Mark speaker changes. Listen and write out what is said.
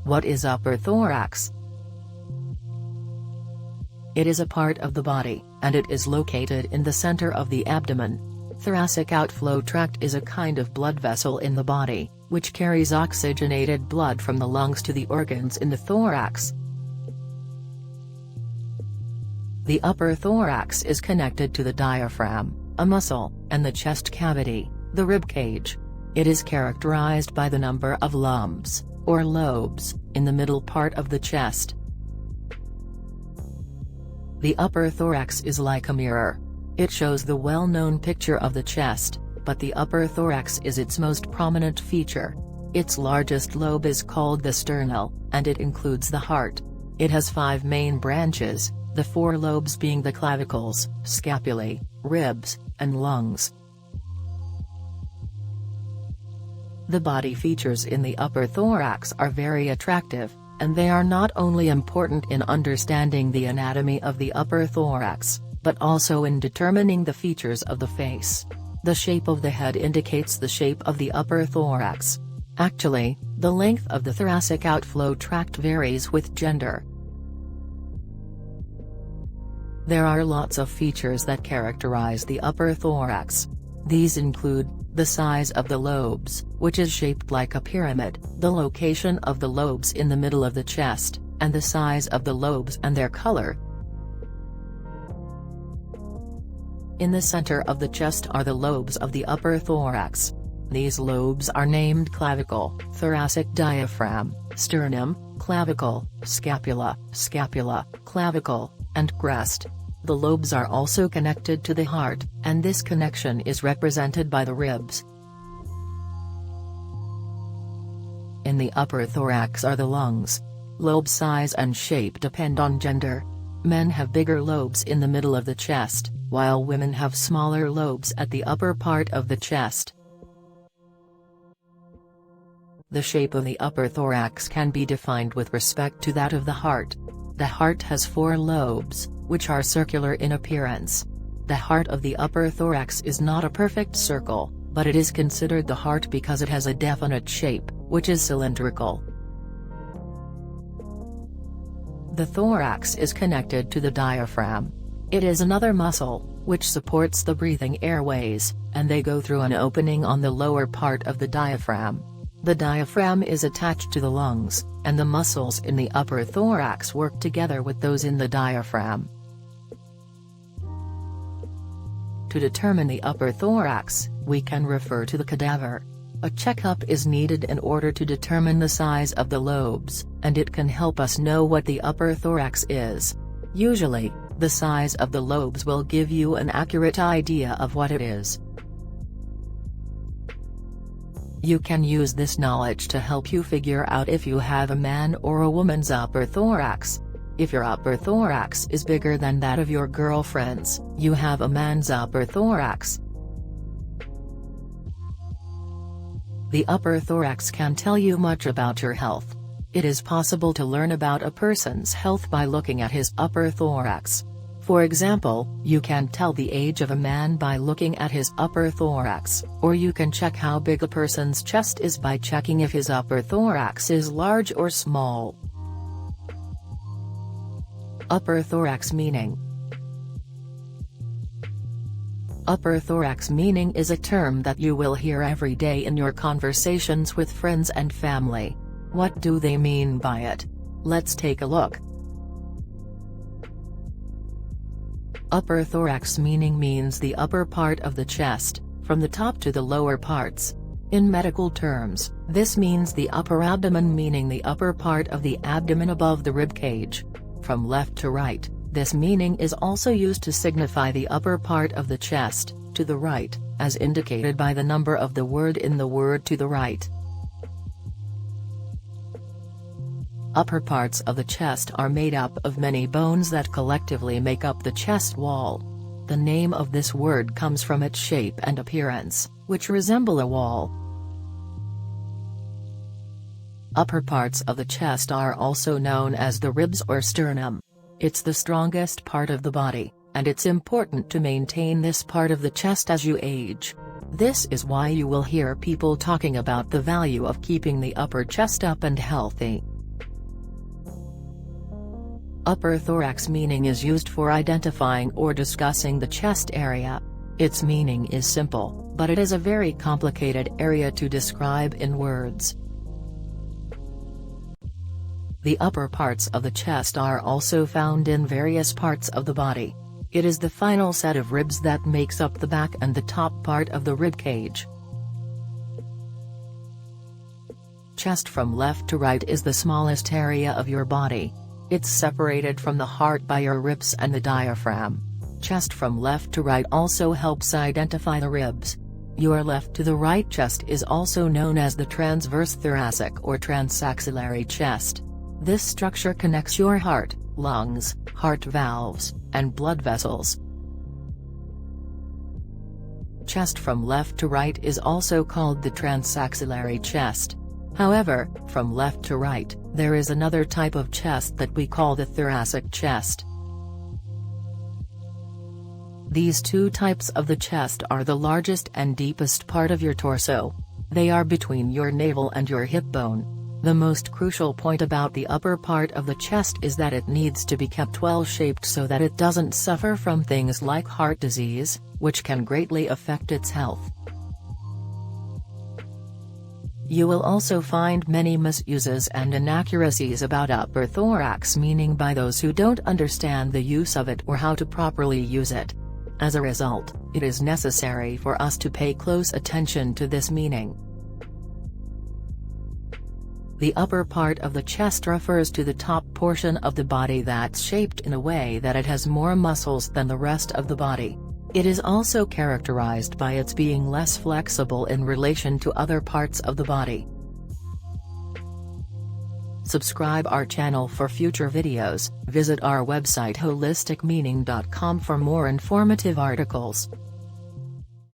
Speaker 1: What is upper thorax? It is a part of the body, and it is located in the center of the abdomen. Thoracic outflow tract is a kind of blood vessel in the body, which carries oxygenated blood from the lungs to the organs in the thorax. The upper thorax is connected to the diaphragm, a muscle, and the chest cavity, the rib cage. It is characterized by the number of lobes, or lobes, in the middle part of the chest. The upper thorax is like a mirror. It shows the well-known picture of the chest, but the upper thorax is its most prominent feature. Its largest lobe is called the sternal, and it includes the heart. It has 5 main branches, the 4 lobes being the clavicles, scapulae, ribs, and lungs. The body features in the upper thorax are very attractive, and they are not only important in understanding the anatomy of the upper thorax, but also in determining the features of the face. The shape of the head indicates the shape of the upper thorax. Actually, the length of the thoracic outflow tract varies with gender. There are lots of features that characterize the upper thorax. These include the size of the lobes, which is shaped like a pyramid, the location of the lobes in the middle of the chest, and the size of the lobes and their color. In the center of the chest are the lobes of the upper thorax. These lobes are named clavicle, thoracic diaphragm, sternum, clavicle, scapula, clavicle, and crest. The lobes are also connected to the heart, and this connection is represented by the ribs. In the upper thorax are the lungs. Lobe size and shape depend on gender. Men have bigger lobes in the middle of the chest, while women have smaller lobes at the upper part of the chest. The shape of the upper thorax can be defined with respect to that of the heart. The heart has 4 lobes, which are circular in appearance. The heart of the upper thorax is not a perfect circle, but it is considered the heart because it has a definite shape, which is cylindrical. The thorax is connected to the diaphragm. It is another muscle, which supports the breathing airways, and they go through an opening on the lower part of the diaphragm. The diaphragm is attached to the lungs, and the muscles in the upper thorax work together with those in the diaphragm. To determine the upper thorax, we can refer to the cadaver. A checkup is needed in order to determine the size of the lobes, and it can help us know what the upper thorax is. Usually, the size of the lobes will give you an accurate idea of what it is. You can use this knowledge to help you figure out if you have a man or a woman's upper thorax. If your upper thorax is bigger than that of your girlfriend's, you have a man's upper thorax. The upper thorax can tell you much about your health. It is possible to learn about a person's health by looking at his upper thorax. For example, you can tell the age of a man by looking at his upper thorax, or you can check how big a person's chest is by checking if his upper thorax is large or small. Upper thorax meaning. Upper thorax meaning is a term that you will hear every day in your conversations with friends and family. What do they mean by it? Let's take a look. Upper thorax meaning means the upper part of the chest, from the top to the lower parts. In medical terms, this means the upper abdomen meaning the upper part of the abdomen above the rib cage. From left to right, this meaning is also used to signify the upper part of the chest, to the right, as indicated by the number of the word in the word to the right. Upper parts of the chest are made up of many bones that collectively make up the chest wall. The name of this word comes from its shape and appearance, which resemble a wall. Upper parts of the chest are also known as the ribs or sternum. It's the strongest part of the body, and it's important to maintain this part of the chest as you age. This is why you will hear people talking about the value of keeping the upper chest up and healthy. Upper thorax meaning is used for identifying or discussing the chest area. Its meaning is simple, but it is a very complicated area to describe in words. The upper parts of the chest are also found in various parts of the body. It is the final set of ribs that makes up the back and the top part of the rib cage. Chest from left to right is the smallest area of your body. It's separated from the heart by your ribs and the diaphragm. Chest from left to right also helps identify the ribs. Your left to the right chest is also known as the transverse thoracic or transaxillary chest. This structure connects your heart, lungs, heart valves, and blood vessels. Chest from left to right is also called the transaxillary chest. However, from left to right, there is another type of chest that we call the thoracic chest. These two types of the chest are the largest and deepest part of your torso. They are between your navel and your hip bone. The most crucial point about the upper part of the chest is that it needs to be kept well-shaped so that it doesn't suffer from things like heart disease, which can greatly affect its health. You will also find many misuses and inaccuracies about upper thorax meaning by those who don't understand the use of it or how to properly use it. As a result, it is necessary for us to pay close attention to this meaning. The upper part of the chest refers to the top portion of the body that's shaped in a way that it has more muscles than the rest of the body. It is also characterized by its being less flexible in relation to other parts of the body. Subscribe our channel for future videos. Visit our website holisticmeaning.com for more informative articles.